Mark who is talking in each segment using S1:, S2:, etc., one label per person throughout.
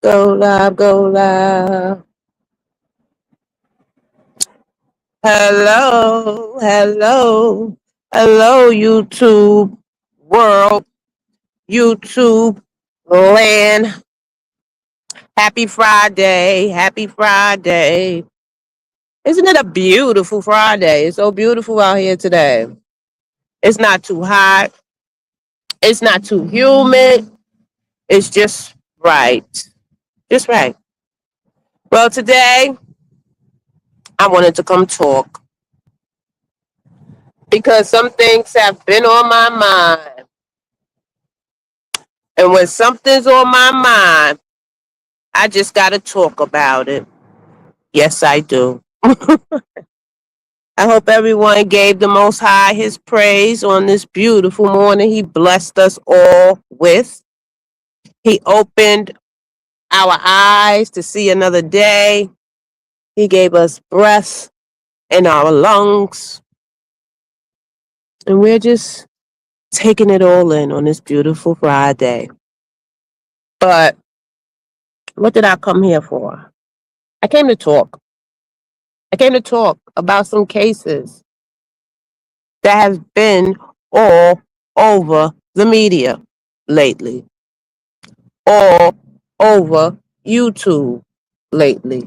S1: Go live, go live. Hello, hello, hello, YouTube world, YouTube land. Happy Friday, happy Friday. Isn't it a beautiful Friday? It's so beautiful out here today. It's not too hot, it's not too humid, it's just right. Just right. Well, today I wanted to come talk because some things have been on my mind. And when something's on my mind, I just got to talk about it. Yes, I do. I hope everyone gave the Most High his praise on this beautiful morning he blessed us all with. He opened our eyes to see another day. He gave us breath in our lungs. And we're just taking it all in on this beautiful Friday. But what did I come here for? I came to talk. I came to talk about some cases that have been all over the media lately, all over YouTube lately.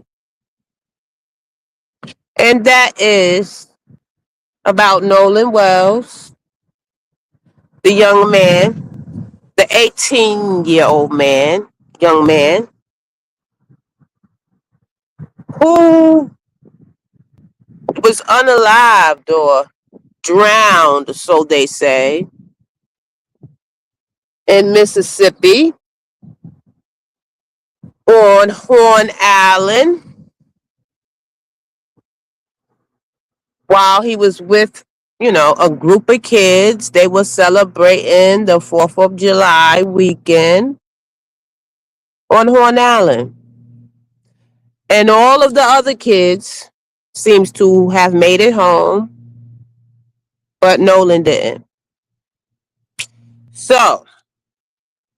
S1: And that is about Nolan Wells, the young man, the 18-year-old man, young man, who was unalived or drowned, so they say, in Mississippi on Horn Island while he was with, a group of kids. They were celebrating the 4th of July weekend on Horn Island. And all of the other kids seems to have made it home, but Nolan didn't. So,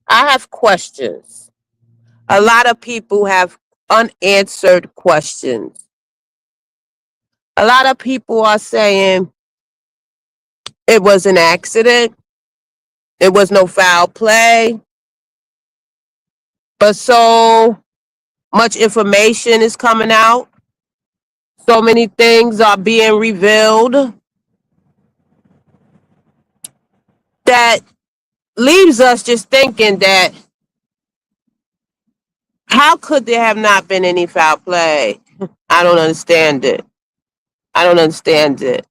S1: I have questions. A lot of people have unanswered questions. A lot of people are saying it was an accident. It was no foul play. But so much information is coming out. So many things are being revealed that leaves us just thinking that how could there have not been any foul play? I don't understand it. I don't understand it.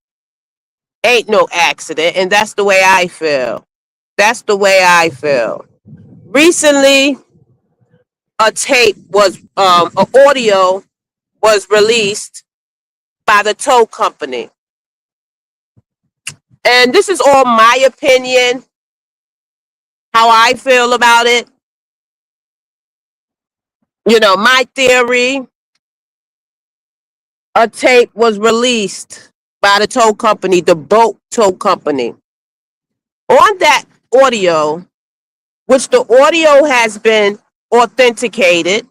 S1: Ain't no accident, and that's the way I feel. That's the way I feel. Recently, an audio was released by the tow company. And this is all my opinion, how I feel about it. My theory, a tape was released by the tow company, the boat tow company. On that audio, which the audio has been authenticated.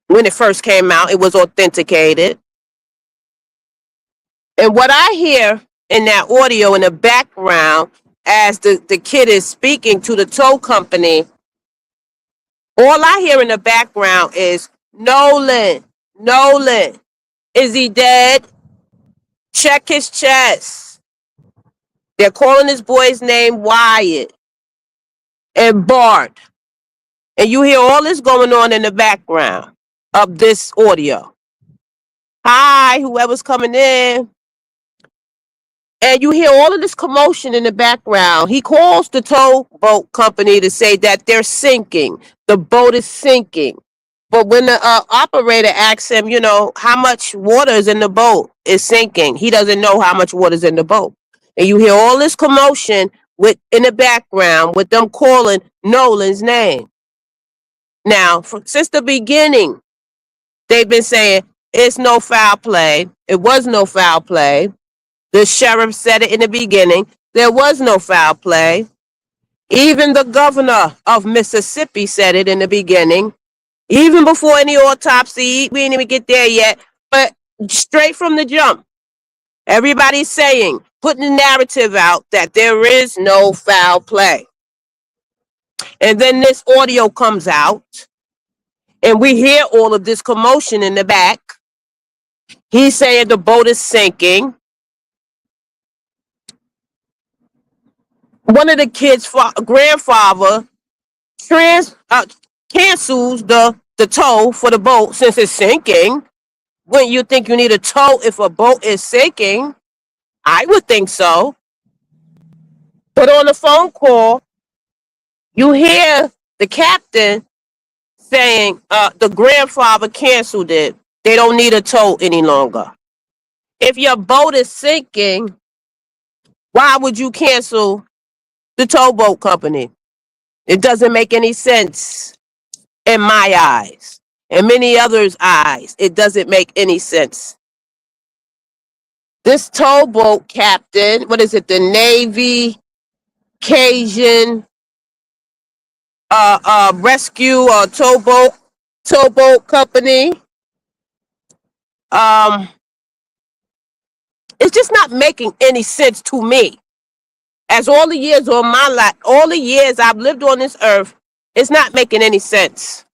S1: When it first came out, it was authenticated. And what I hear in that audio in the background as the kid is speaking to the tow company, all I hear in the background is, Nolan, Nolan, is he dead? Check his chest. They're calling this boy's name Wyatt and Bart. And you hear all this going on in the background of this audio. Hi, whoever's coming in. And you hear all of this commotion in the background. He calls the towboat company to say that they're sinking. The boat is sinking. But when the operator asks him, how much water is in the boat, is sinking. He doesn't know how much water is in the boat. And you hear all this commotion in the background with them calling Nolan's name. Now, since the beginning, they've been saying it's no foul play. It was no foul play. The sheriff said it in the beginning. There was no foul play. Even the governor of Mississippi said it in the beginning, even before any autopsy. We didn't even get there yet, but straight from the jump, everybody's saying, putting the narrative out that there is no foul play. And then this audio comes out, and we hear all of this commotion in the back. He's saying the boat is sinking. One of the kids' grandfather cancels the tow for the boat since it's sinking. Wouldn't you think you need a tow if a boat is sinking? I would think so. But on the phone call, you hear the captain saying the grandfather canceled it. They don't need a tow any longer. If your boat is sinking, why would you cancel the towboat company? It doesn't make any sense in my eyes. In many others' eyes, it doesn't make any sense. This towboat captain, what is it, the Navy Cajun rescue or towboat company, it's just not making any sense to me. As all the years of my life, all the years I've lived on this earth, it's not making any sense.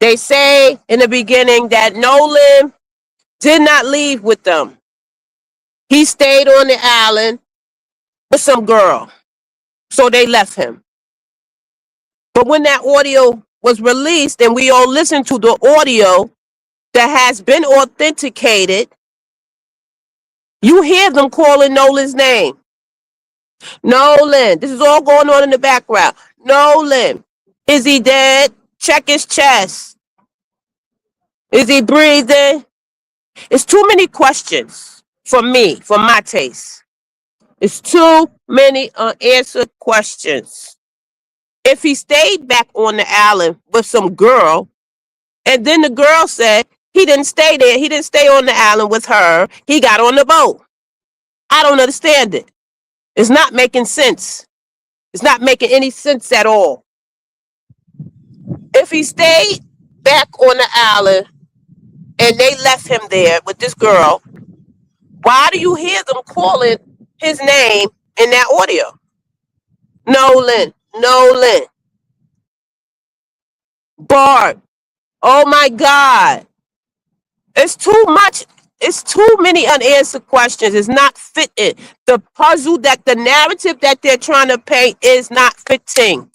S1: They say in the beginning that Nolan did not leave with them. He stayed on the island with some girl. So they left him. But when that audio was released and we all listened to the audio that has been authenticated, you hear them calling Nolan's name. Nolan, this is all going on in the background. Nolan, is he dead? Check his chest. Is he breathing? It's too many questions for me, for my taste. It's too many unanswered questions. If he stayed back on the island with some girl, and then the girl said he didn't stay there, he didn't stay on the island with her, he got on the boat. I don't understand it. It's not making sense. It's not making any sense at all. If he stayed back on the island and they left him there with this girl, why do you hear them calling his name in that audio? Nolan, Nolan. Bart. Oh my God. It's too much. It's too many unanswered questions. It's not fitting. The puzzle that the narrative that they're trying to paint is not fitting.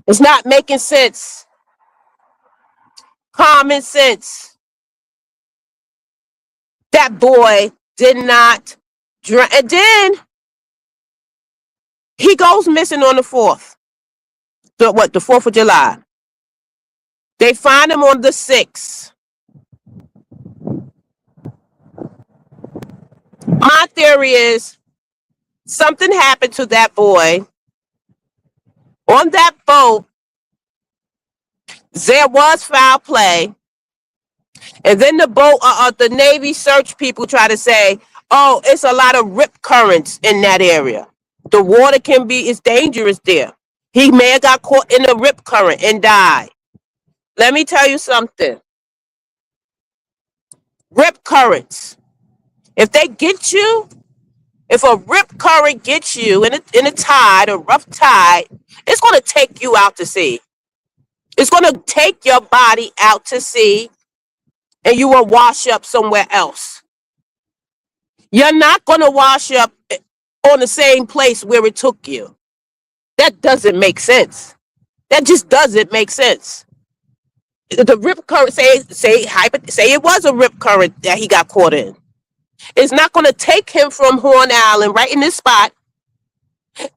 S1: It's not making sense. Common sense. That boy did not drown. And then he goes missing on the 4th. The 4th of July. They find him on the 6th. My theory is something happened to that boy. On that boat, there was foul play. And then the Navy search people try to say, oh, it's a lot of rip currents in that area. The water it's dangerous there. He may have got caught in a rip current and died. Let me tell you something. Rip currents. If they get you, if a rip current gets you in a tide, a rough tide, it's going to take you out to sea. It's going to take your body out to sea, and you will wash up somewhere else. You're not going to wash up on the same place where it took you. That doesn't make sense. That just doesn't make sense. The rip current, say it was a rip current that he got caught in. It's not going to take him from Horn Island right in this spot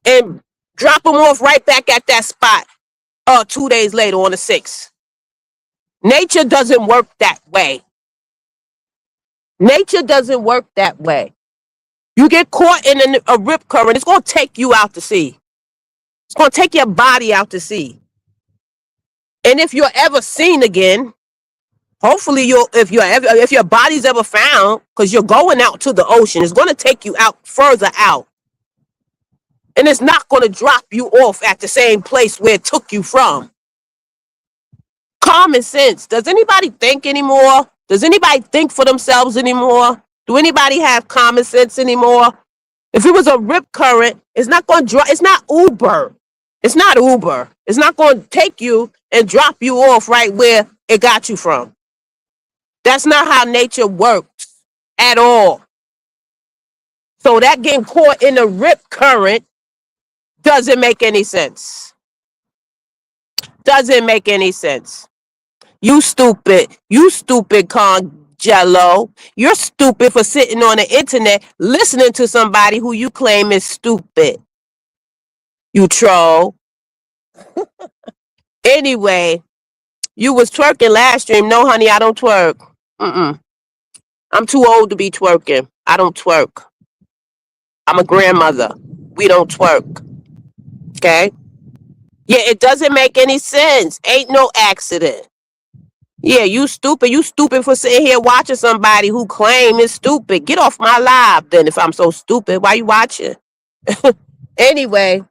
S1: and drop him off right back at that spot 2 days later on the 6th. Nature doesn't work that way. Nature doesn't work that way. You get caught in a rip current, it's going to take you out to sea. It's going to take your body out to sea. And if you're ever seen again, hopefully if your body's ever found, because you're going out to the ocean, it's going to take you out further out. And it's not going to drop you off at the same place where it took you from. Common sense. Does anybody think anymore? Does anybody think for themselves anymore? Do anybody have common sense anymore? If it was a rip current, it's not going to drop. It's not Uber. It's not Uber. It's not going to take you and drop you off right where it got you from. That's not how nature works at all. So that getting caught in a rip current doesn't make any sense. Doesn't make any sense. You stupid. You stupid Jello. You're stupid for sitting on the internet listening to somebody who you claim is stupid. You troll. Anyway, you was twerking last stream. No, honey, I don't twerk. I'm too old to be twerking. I don't twerk. I'm a grandmother. We don't twerk. Okay? Yeah, it doesn't make any sense. Ain't no accident. Yeah, you stupid. You stupid for sitting here watching somebody who claim is stupid. Get off my live then if I'm so stupid. Why you watching? Anyway,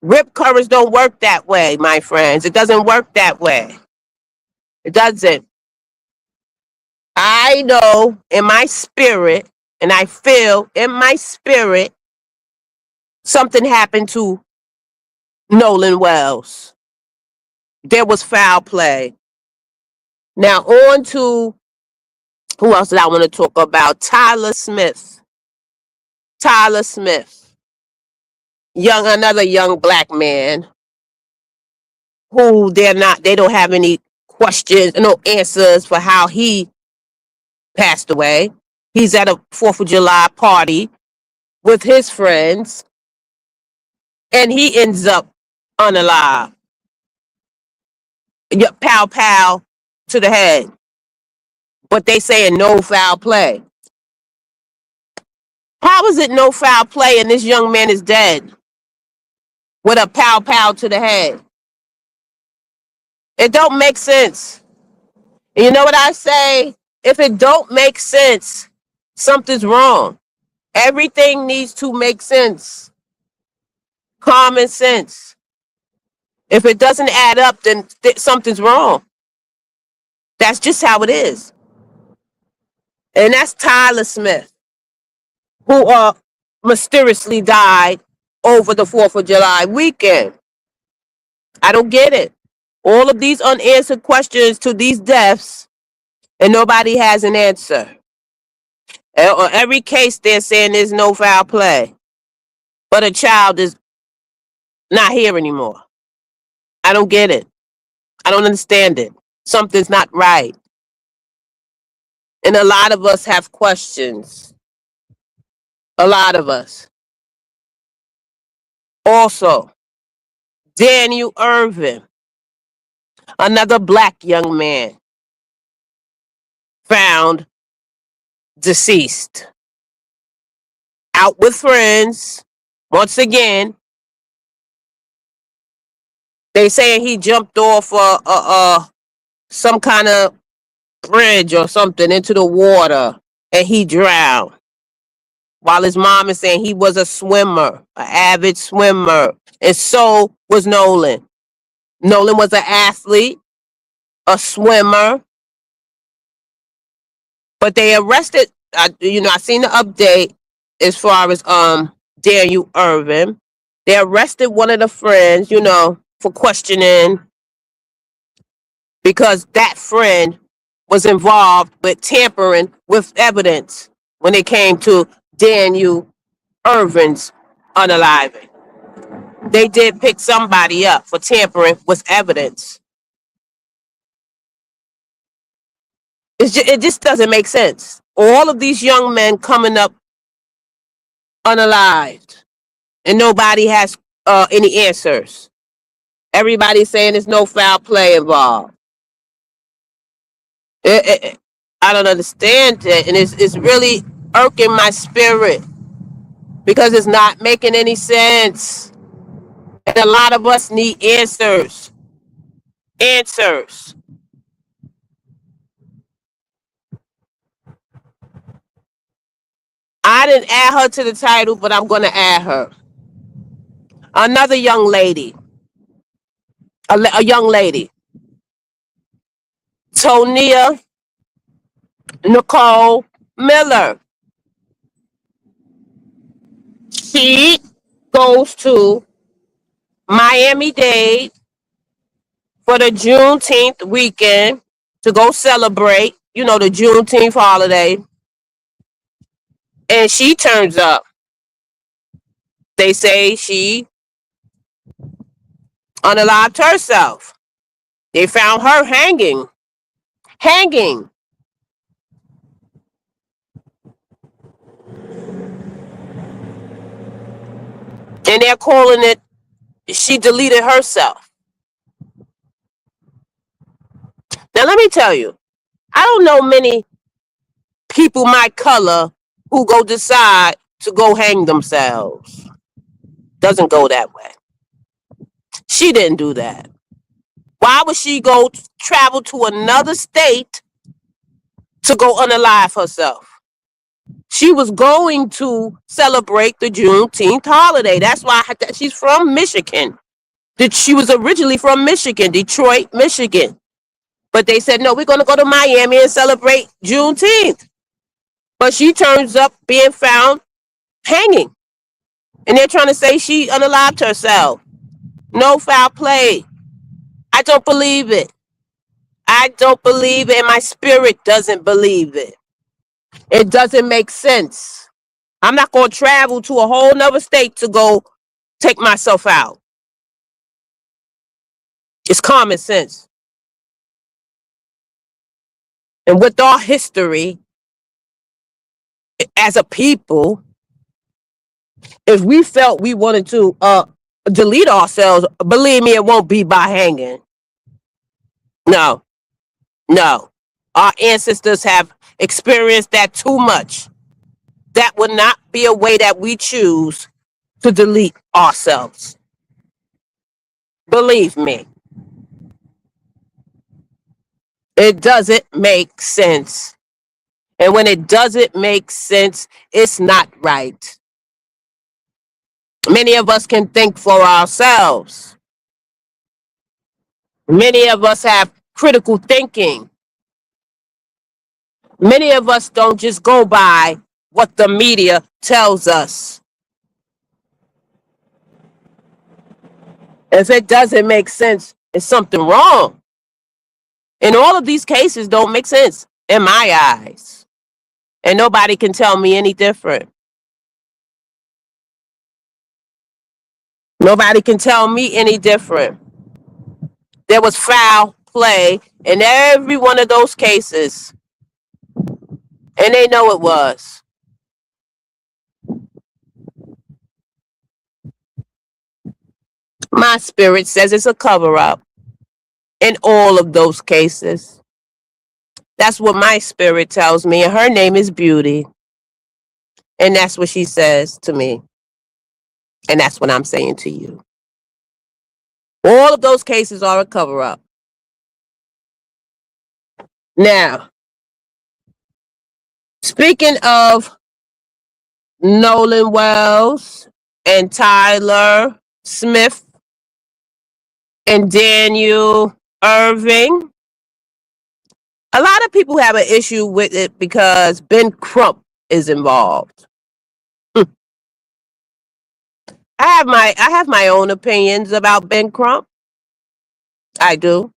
S1: rip currents don't work that way, my friends. It doesn't work that way. It doesn't. I know in my spirit, and I feel in my spirit, something happened to Nolan Wells. There was foul play. Now on to who else did I want to talk about? Tyler Smith. Tyler Smith. Another young black man who they don't have any questions, no answers for how he passed away. He's at a 4th of July party with his friends and he ends up unalive. Pow pow to the head. But they saying no foul play. How is it no foul play and this young man is dead with a pow pow to the head? It don't make sense. And you know what I say? If it don't make sense, something's wrong. Everything needs to make sense. Common sense. If it doesn't add up, then something's wrong. That's just how it is. And that's Tyler Smith, who mysteriously died over the 4th of July weekend. I don't get it. All of these unanswered questions to these deaths, and nobody has an answer. On every case, they're saying there's no foul play. But a child is not here anymore. I don't get it. I don't understand it. Something's not right. And a lot of us have questions. A lot of us. Also, Daniel Irvin, another black young man, found deceased. Out with friends. Once again, they saying he jumped off some kind of bridge or something into the water and he drowned. While his mom is saying he was a swimmer, an avid swimmer. And so was Nolan. Nolan was an athlete, a swimmer. But they arrested, I seen the update as far as Daniel Irvin. They arrested one of the friends, for questioning because that friend was involved with tampering with evidence when it came to Daniel Irvin's unaliving. They did pick somebody up for tampering with evidence. It just doesn't make sense. All of these young men coming up unalived, and nobody has any answers. Everybody's saying there's no foul play involved. I don't understand it, and it's really irking my spirit because it's not making any sense. And a lot of us need answers. Answers. I didn't add her to the title, but I'm going to add her. Another young lady, a young lady, Tonia Nicole Miller. She goes to Miami-Dade for the Juneteenth weekend to go celebrate, the Juneteenth holiday. And she turns up. They say she unalived herself. They found her hanging. And they're calling it, she deleted herself. Now, let me tell you, I don't know many people my color who go decide to go hang themselves. Doesn't go that way. She didn't do that. Why would she go travel to another state to go unalive herself? She was going to celebrate the Juneteenth holiday. That's why she's from Michigan. She was originally from Michigan, Detroit, Michigan. But they said, no, we're going to go to Miami and celebrate Juneteenth. But she turns up being found hanging. And they're trying to say she unalived herself. No foul play. I don't believe it. I don't believe it, and my spirit doesn't believe it. It doesn't make sense. I'm not going to travel to a whole nother state to go take myself out. It's common sense. And with our history as a people, if we felt we wanted to delete ourselves, believe me, it won't be by hanging. No. Our ancestors have experienced that too much. That would not be a way that we choose to delete ourselves. Believe me. It doesn't make sense. And when it doesn't make sense, it's not right. Many of us can think for ourselves. Many of us have critical thinking. Many of us don't just go by what the media tells us. If it doesn't make sense, it's something wrong. And all of these cases don't make sense in my eyes. And nobody can tell me any different. Nobody can tell me any different. There was foul play in every one of those cases. And they know it was. My spirit says it's a cover-up in all of those cases. That's what my spirit tells me. And her name is Beauty. And that's what she says to me. And that's what I'm saying to you. All of those cases are a cover-up. Now, speaking of Nolan Wells and Tyler Smith and Daniel Irving, a lot of people have an issue with it because Ben Crump is involved. I have my own opinions about Ben Crump. I do.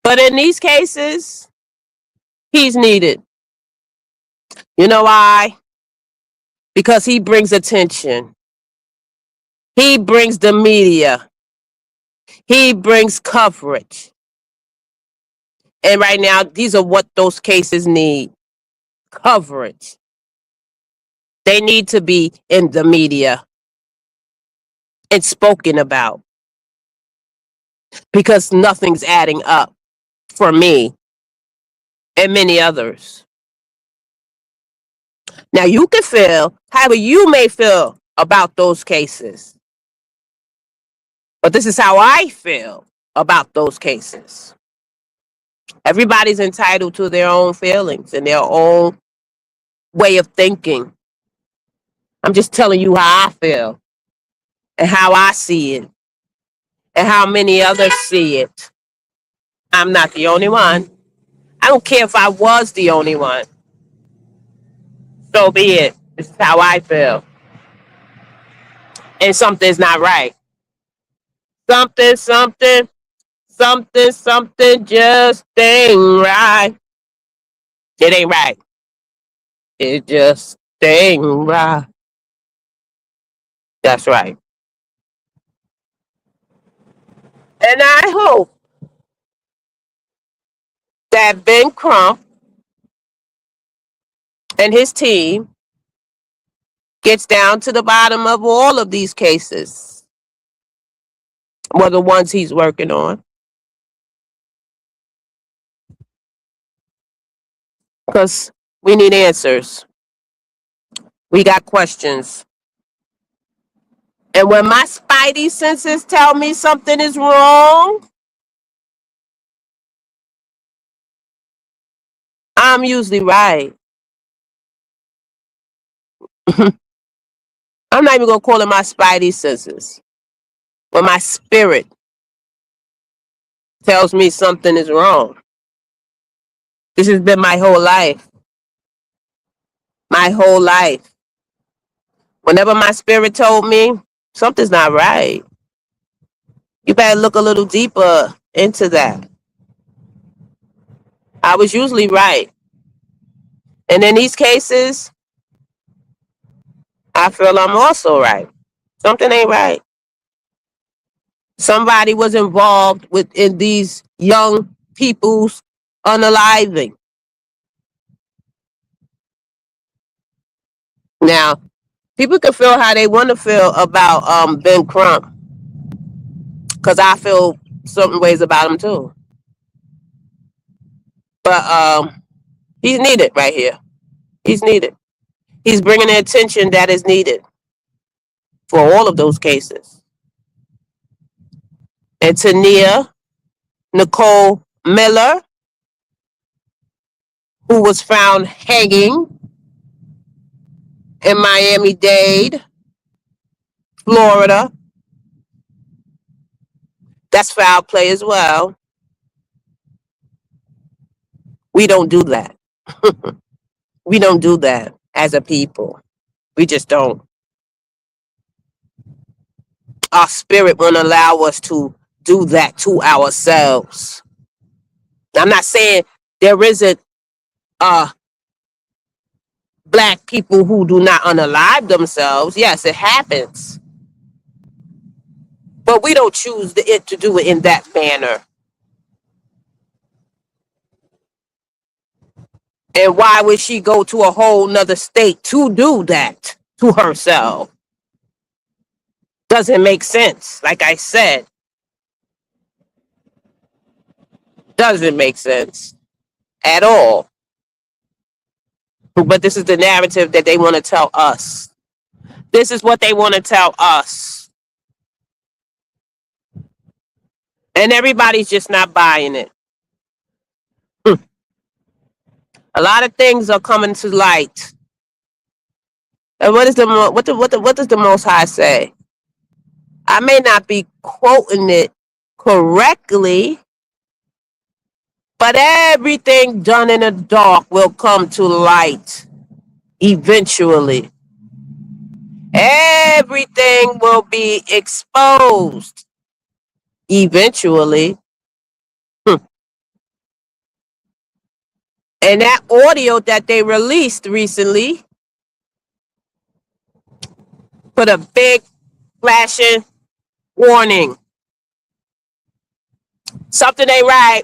S1: But in these cases, he's needed. You know why? Because he brings attention. He brings the media. He brings coverage. And right now, these are what those cases need. Coverage. They need to be in the media and spoken about. Because nothing's adding up for me and many others. Now, you can feel however you may feel about those cases. But this is how I feel about those cases. Everybody's entitled to their own feelings and their own way of thinking. I'm just telling you how I feel. and how I see it and how many others see it. I'm not the only one. I don't care if I was the only one. So be it. This is how I feel. And something's not right. Something, something, something, something just ain't right. It ain't right. It just ain't right. That's right. And I hope that Ben Crump and his team gets down to the bottom of all of these cases. Well, the ones he's working on. Because we need answers. We got questions. And when my spidey senses tell me something is wrong, I'm usually right. I'm not even going to call it my spidey senses. When my spirit tells me something is wrong. This has been my whole life. My whole life. Whenever my spirit told me something's not right, you better look a little deeper into that. I was usually right. And in these cases, I feel I'm also right. Something ain't right. Somebody was involved in these young people's unaliving. Now, people can feel how they want to feel about Ben Crump, because I feel certain ways about him too. But he's needed right here. He's needed. He's bringing the attention that is needed for all of those cases. And Tonia Nicole Miller, who was found hanging in Miami-Dade, Florida. That's foul play as well. We don't do that. We don't do that as a people. We just don't. Our spirit won't allow us to do that to ourselves. I'm not saying there isn't black people who do not unalive themselves. Yes, it happens. But we don't choose to do it in that manner. And why would she go to a whole nother state to do that to herself? Doesn't make sense. Like I said, doesn't make sense at all. But this is the narrative that they want to tell us. This is what they want to tell us. And everybody's just not buying it. A lot of things are coming to light. And what does the Most High say? I may not be quoting it correctly, but everything done in the dark will come to light eventually. Everything will be exposed eventually. And that audio that they released recently put a big flashing warning. Something ain't right.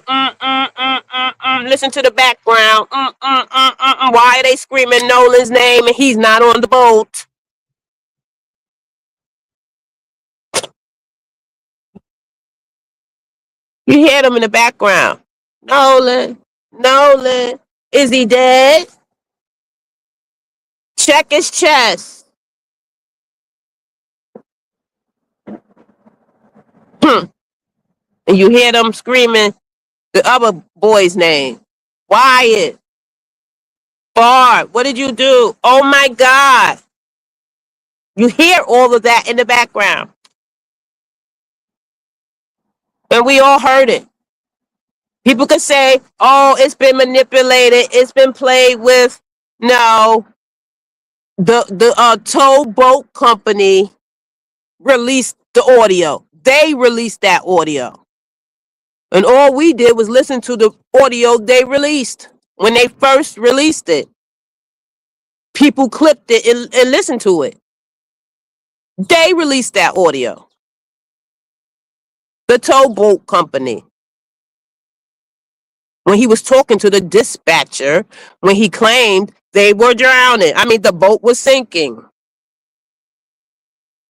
S1: Listen to the background. Why are they screaming Nolan's name and he's not on the boat? You hear them in the background. Nolan, Nolan, is he dead? Check his chest. And you hear them screaming the other boy's name. Wyatt, Bart, what did you do? Oh my God. You hear all of that in the background. And we all heard it. People could say, oh, it's been manipulated, it's been played with. No, the towboat company released the audio. They released that audio. And all we did was listen to the audio they released. When they first released it, people clipped it and listened to it. They released that audio. The towboat company. When he was talking to the dispatcher, when he claimed they were drowning. I mean, the boat was sinking.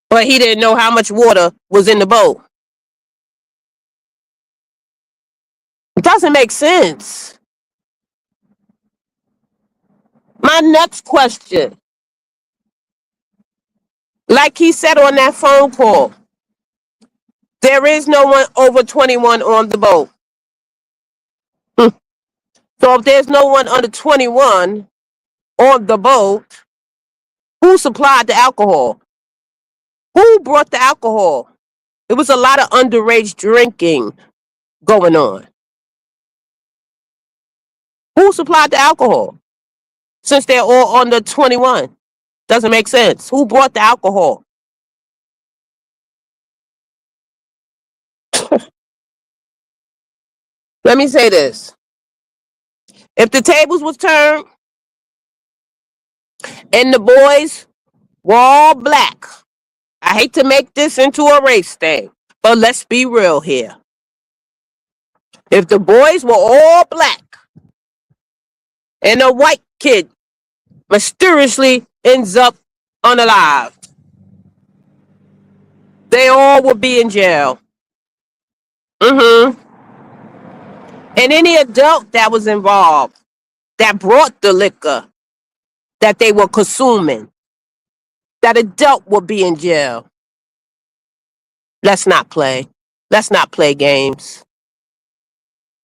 S1: But he didn't know how much water was in the boat. It doesn't make sense. My next question, like he said on that phone call, there is no one over 21 on the boat. So if there's no one under 21 on the boat, who supplied the alcohol? Who brought the alcohol? It was a lot of underage drinking going on. Who supplied the alcohol? Since they're all under 21. Doesn't make sense. Who brought the alcohol? Let me say this. If the tables was turned and the boys were all black, I hate to make this into a race thing, but let's be real here. If the boys were all black and a white kid mysteriously ends up unalive, they all would be in jail. And any adult that was involved, that brought the liquor that they were consuming, that adult would be in jail. Let's not play. Let's not play games.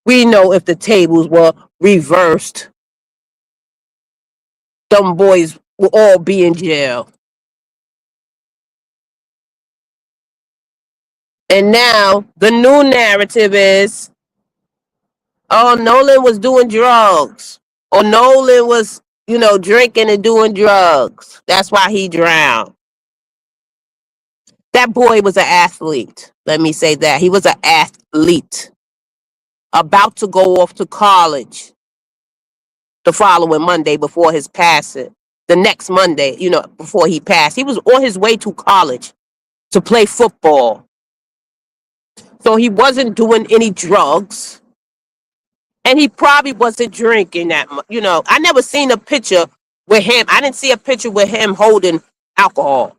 S1: We know if the tables were reversed, them boys will all be in jail. And now the new narrative is, oh, Nolan was doing drugs. Or Nolan was, drinking and doing drugs. That's why he drowned. That boy was an athlete. Let me say that. He was an athlete. About to go off to college the following Monday before his passing. The next Monday, before he passed. He was on his way to college to play football. So he wasn't doing any drugs. And he probably wasn't drinking that much. I never seen a picture with him. I didn't see a picture with him holding alcohol.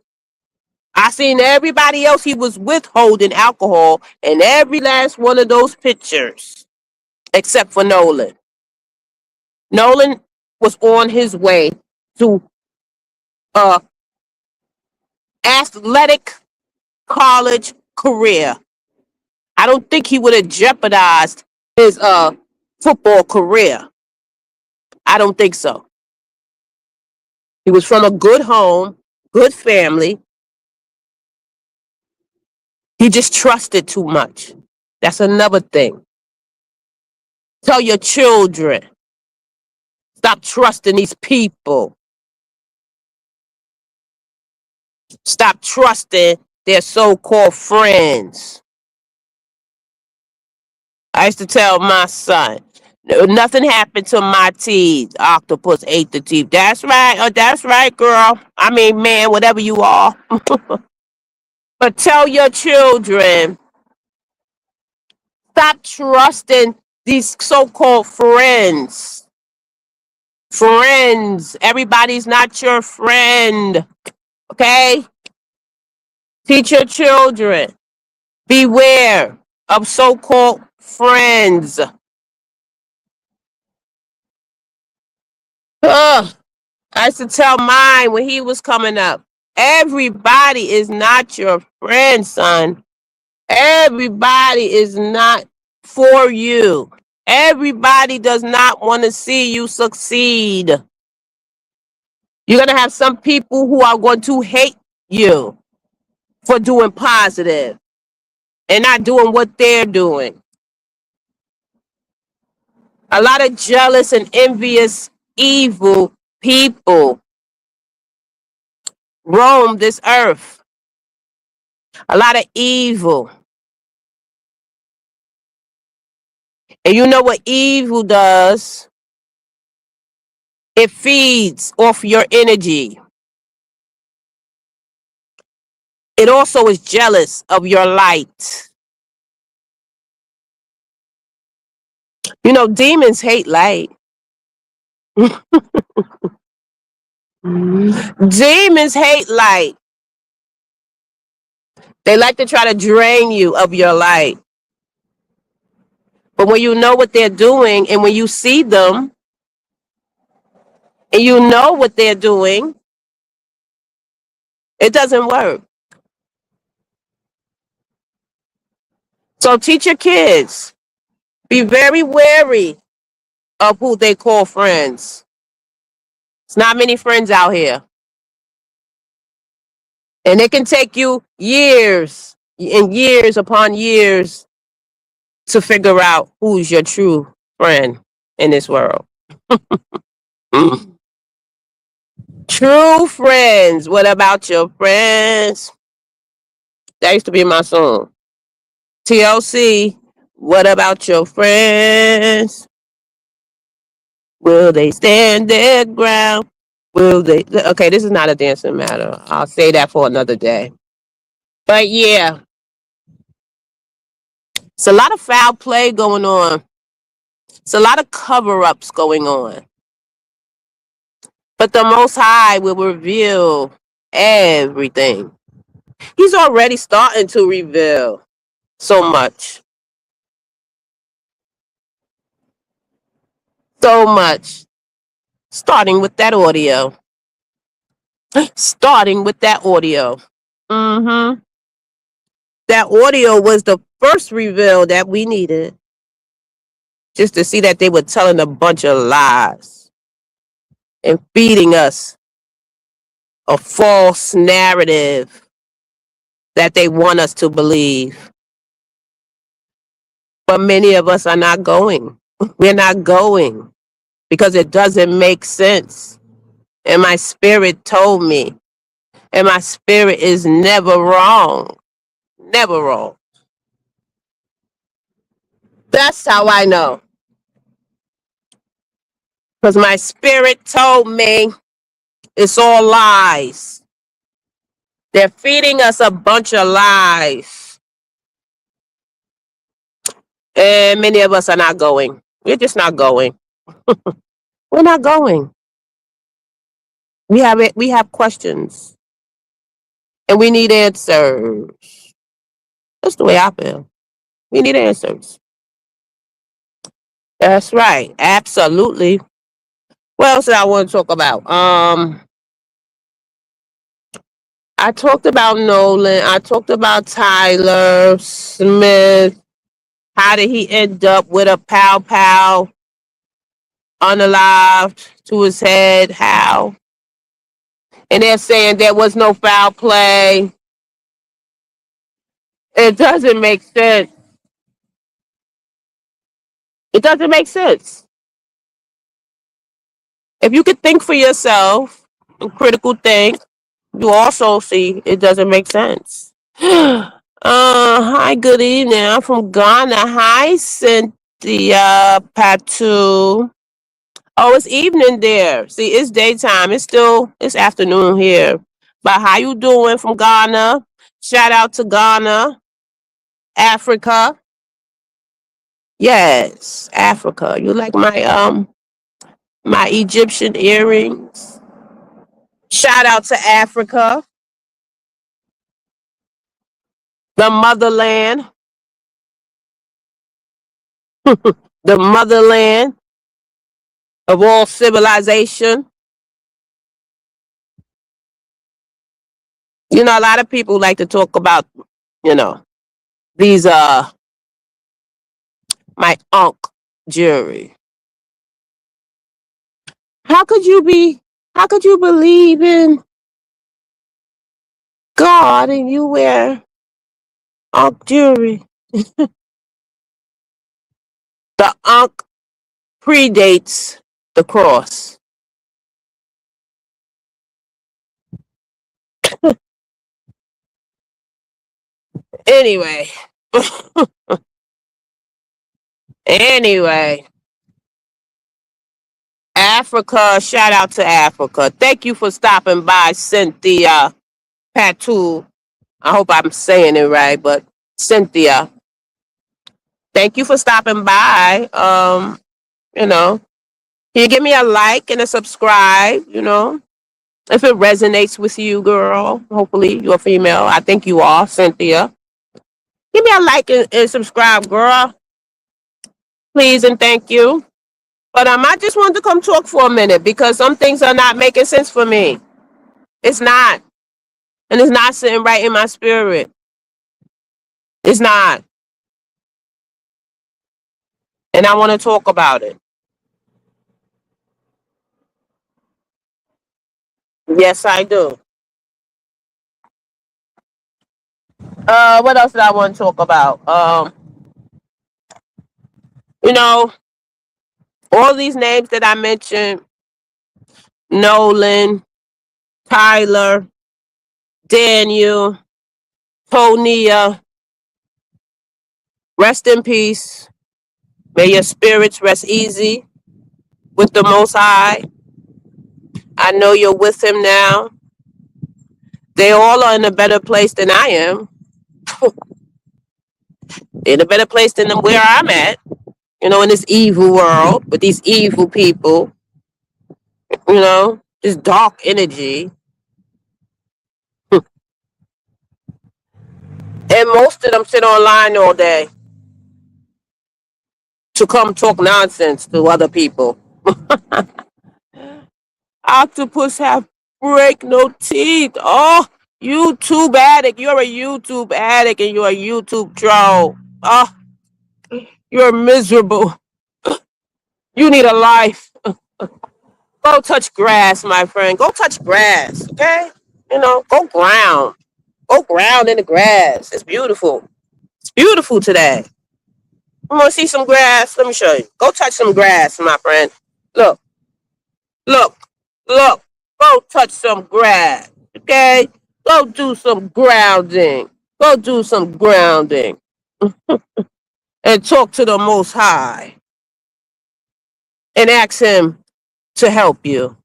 S1: I seen everybody else he was with holding alcohol in every last one of those pictures, except for Nolan. Nolan was on his way to athletic college career. I don't think he would have jeopardized his football career. I don't think so. He was from a good home, good family. He just trusted too much. That's another thing. Tell your children, stop trusting these people. Stop trusting their so-called friends. I used to tell my son, nothing happened to my teeth. Octopus ate the teeth. That's right. Oh, that's right, girl. I mean, man, whatever you are. But tell your children, stop trusting these so-called friends. Friends. Everybody's not your friend. Okay? Teach your children. Beware of so-called friends. Ugh. I used to tell mine when he was coming up. Everybody is not your friend, son. Everybody is not for you. Everybody does not want to see you succeed. You're going to have some people who are going to hate you for doing positive. and not doing what they're doing. A lot of jealous and envious, evil people roam this earth. A lot of evil. And you know what evil does? It feeds off your energy. It also is jealous of your light. You know, demons hate light. Demons hate light. They like to try to drain you of your light. But when you know what they're doing and when you see them and you know what they're doing, it doesn't work. So teach your kids. Be very wary of who they call friends. It's not many friends out here. And it can take you years and years upon years to figure out who's your true friend in this world. True friends. What about your friends? That used to be my song. TLC. What about your friends? Will they stand their ground? Will they? Okay, this is not a dancing matter. I'll say that for another day. But yeah, it's a lot of foul play going on. It's a lot of cover ups going on. But the Most High will reveal everything. He's already starting to reveal so much. So much. Starting with that audio. Starting with that audio. Mm-hmm. That audio was the first reveal that we needed. Just to see that they were telling a bunch of lies and feeding us a false narrative that they want us to believe. But many of us are not going. We're not going because it doesn't make sense. And my spirit told me, and my spirit is never wrong. Never wrong. That's how I know. Because my spirit told me it's all lies. They're feeding us a bunch of lies. And many of us are not going. We're just not going. We're not going. We have questions. And we need answers. That's the way I feel. We need answers. That's right. Absolutely. What else did I want to talk about? I talked about Nolan. I talked about Tyler Smith. How did he end up with a pow pow unalived to his head? How? And they're saying there was no foul play. It doesn't make sense. It doesn't make sense. If you could think for yourself and critical think, you also see it doesn't make sense. Hi, good evening. I'm from Ghana. Hi, Cynthia Patu. Oh, it's evening there. See, it's daytime. It's afternoon here. But how you doing from Ghana? Shout out to Ghana, Africa. Yes, Africa. You like my Egyptian earrings? Shout out to Africa, the motherland, the motherland of all civilization. You know, a lot of people like to talk about, you know, these my unk jewelry. How could you be how could you believe in God and you wear Ankh jewelry. The Ankh predates the cross. Anyway, anyway, Africa, shout out to Africa. Thank you for stopping by, Cynthia Patu. I hope I'm saying it right, but Cynthia, thank you for stopping by. You know, can you give me a like and a subscribe, if it resonates with you, girl? Hopefully you're a female. I think you are, Cynthia. Give me a like and subscribe, girl. Please and thank you. But I just wanted to come talk for a minute because some things are not making sense for me. It's not. And it's not sitting right in my spirit. It's not. And I want to talk about it. Yes, I do. What else did I want to talk about? You know, all these names that I mentioned, Nolan, Tyler, Daniel, Tonia, rest in peace. May your spirits rest easy with the Most High. I know you're with him now. They all are in a better place than I am. In a better place than where I'm at. In this evil world with these evil people. This dark energy. And most of them sit online all day to come talk nonsense to other people. Octopus have break no teeth. Oh, YouTube addict. You're a YouTube addict and you're a YouTube troll. Oh, you're miserable. You need a life. Go touch grass, my friend. Go touch grass, okay? Go ground. Go ground in the grass. It's beautiful. It's beautiful today. You want to see some grass? Let me show you. Go touch some grass, my friend. Look, look, look. Go touch some grass, okay? Go do some grounding. Go do some grounding and talk to the Most High and ask Him to help you,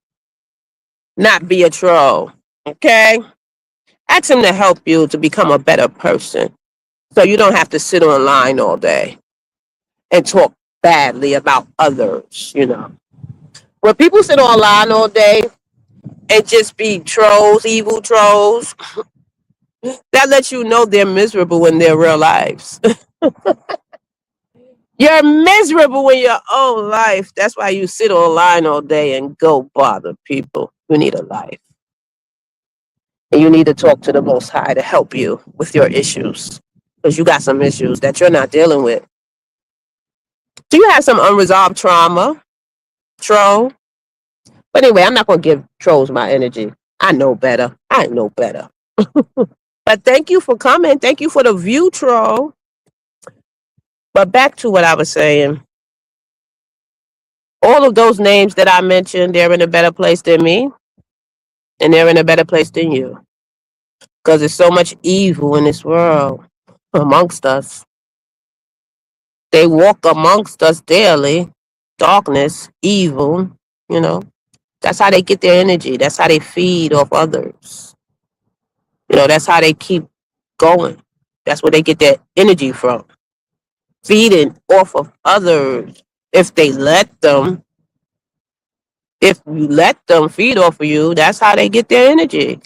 S1: not be a troll, okay? Ask Him to help you to become a better person so you don't have to sit online all day and talk badly about others. When people sit online all day and just be trolls, evil trolls, that lets you know they're miserable in their real lives. You're miserable in your own life. That's why you sit online all day and go bother people. You need a life. And you need to talk to the Most High to help you with your issues. Because you got some issues that you're not dealing with. Do you have some unresolved trauma, troll? But anyway, I'm not going to give trolls my energy. I know better. I know better. But thank you for coming. Thank you for the view, troll. But back to what I was saying. All of those names that I mentioned, they're in a better place than me. And they're in a better place than you. Because there's so much evil in this world amongst us. They walk amongst us daily. Darkness, evil, you know. That's how they get their energy. That's how they feed off others. That's how they keep going. That's where they get their energy from. Feeding off of others. If they let them, if you let them feed off of you, that's how they get their energy.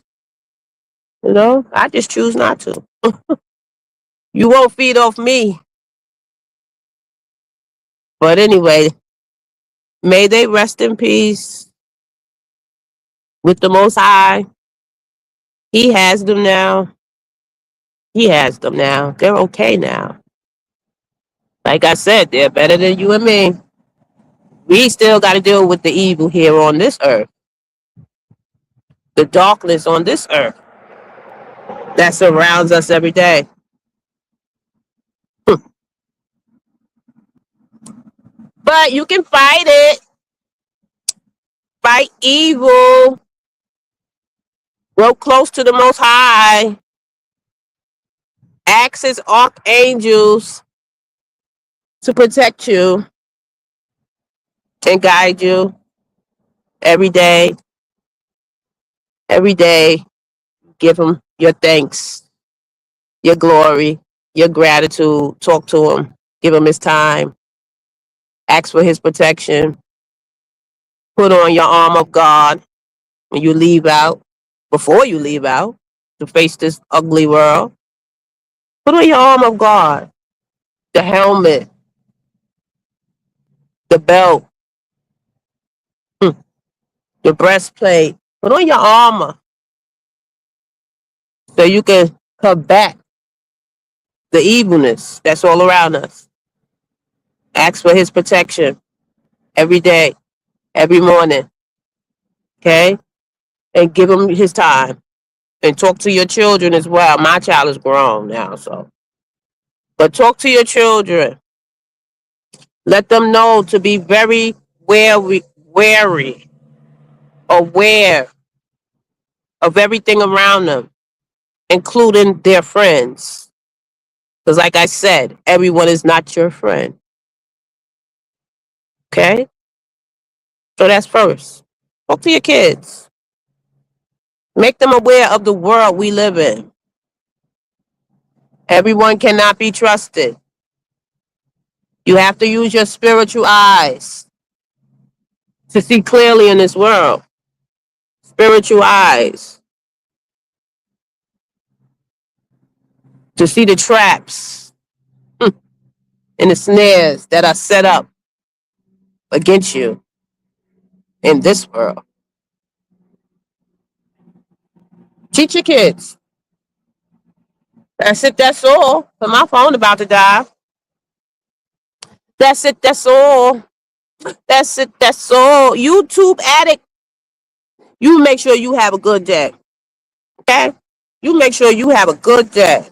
S1: I just choose not to. You won't feed off me. But anyway, may they rest in peace with the Most High. He has them now. He has them now. They're okay now. Like I said, they're better than you and me. We still got to deal with the evil here on this earth. The darkness on this earth that surrounds us every day. But you can fight it. Fight evil. Grow close to the Most High. Ask his archangels to protect you and guide you every day. Every day, give him your thanks, your glory, your gratitude. Talk to him. Give him his time. Ask for his protection. Put on your armor of God when you leave out, before you leave out to face this ugly world. Put on your armor of God, the helmet, the belt, the breastplate. Put on your armor so you can combat the evilness that's all around us. Ask for his protection every day, every morning, okay? And give him his time. And talk to your children as well. My child is grown now, so. But talk to your children. Let them know to be very wary, aware of everything around them, including their friends. Because like I said, everyone is not your friend. Okay? So that's first. Talk to your kids. Make them aware of the world we live in. Everyone cannot be trusted. You have to use your spiritual eyes to see clearly in this world. Spiritual eyes. To see the traps and the snares that are set up against you in this world. Teach your kids. That's it, that's all. But my phone about to die. That's it, that's all. That's it, that's all. YouTube addict, you make sure you have a good day. Okay? You make sure you have a good day.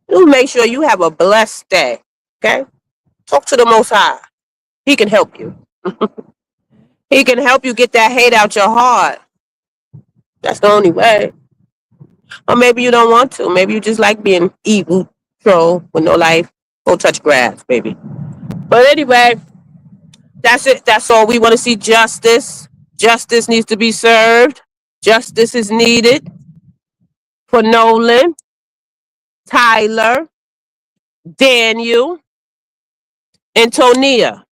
S1: You make sure you have a blessed day. Okay? Talk to the Most High. He can help you. He can help you get that hate out your heart. That's the only way. Or maybe you don't want to. Maybe you just like being evil, troll with no life. Go touch grass, baby. But anyway, that's it. That's all. We want to see justice. Justice needs to be served. Justice is needed for Nolan, Tyler, Daniel, and Tonia.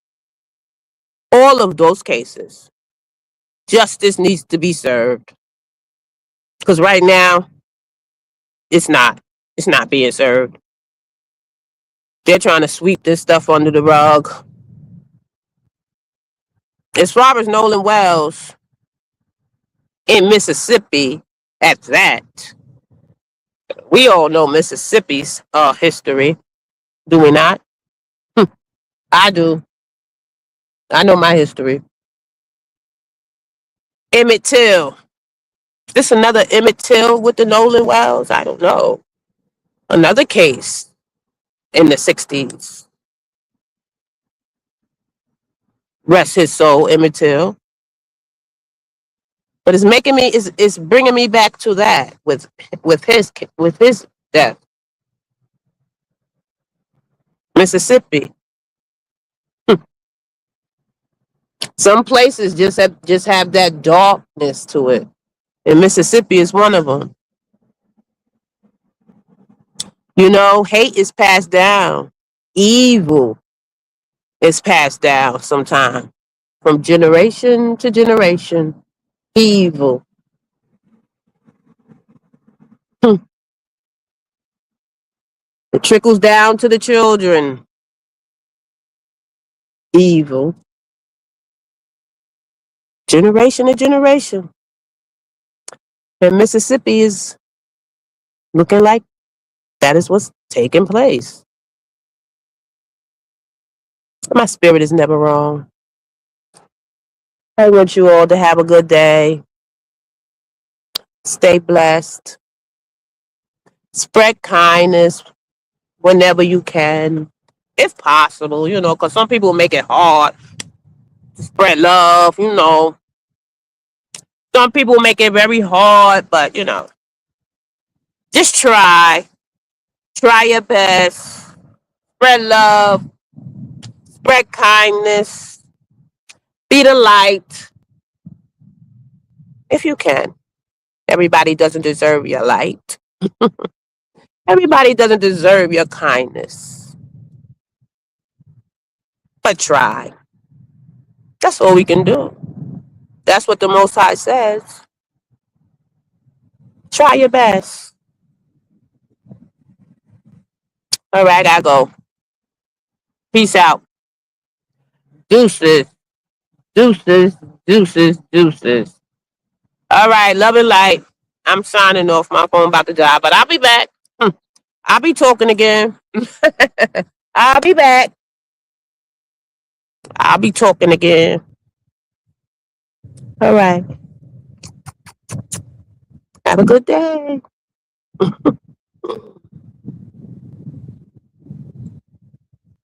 S1: All of those cases. Justice needs to be served. Because right now, it's not. It's not being served. They're trying to sweep this stuff under the rug. As far as Nolan Wells in Mississippi, at that, we all know Mississippi's history, do we not? I do. I know my history. Emmett Till. Is this another Emmett Till with the Nolan Wells? I don't know. Another case in the 60s. Rest his soul, Emmett Till. But it's bringing me back to that with his death. Mississippi. Some places just have that darkness to it, and Mississippi is one of them. You know, hate is passed down. Evil is passed down sometimes from generation to generation. Evil. It trickles down to the children. Evil. Generation to generation. And Mississippi is looking like that is what's taking place. My spirit is never wrong. I want you all to have a good day. Stay blessed. Spread kindness whenever you can. if possible, because some people make it hard to spread love, Some people make it very hard, but, just try. Try your best. Spread love, spread kindness, be the light if you can. Everybody doesn't deserve your light. Everybody doesn't deserve your kindness. But try. That's all we can do. That's what the Most High says. Try your best. All right, I gotta go. Peace out. Deuces. Deuces. Deuces. Deuces. All right, love and light. I'm signing off. My phone about to die, but I'll be back. I'll be talking again. I'll be back. I'll be talking again. All right. Have a good day.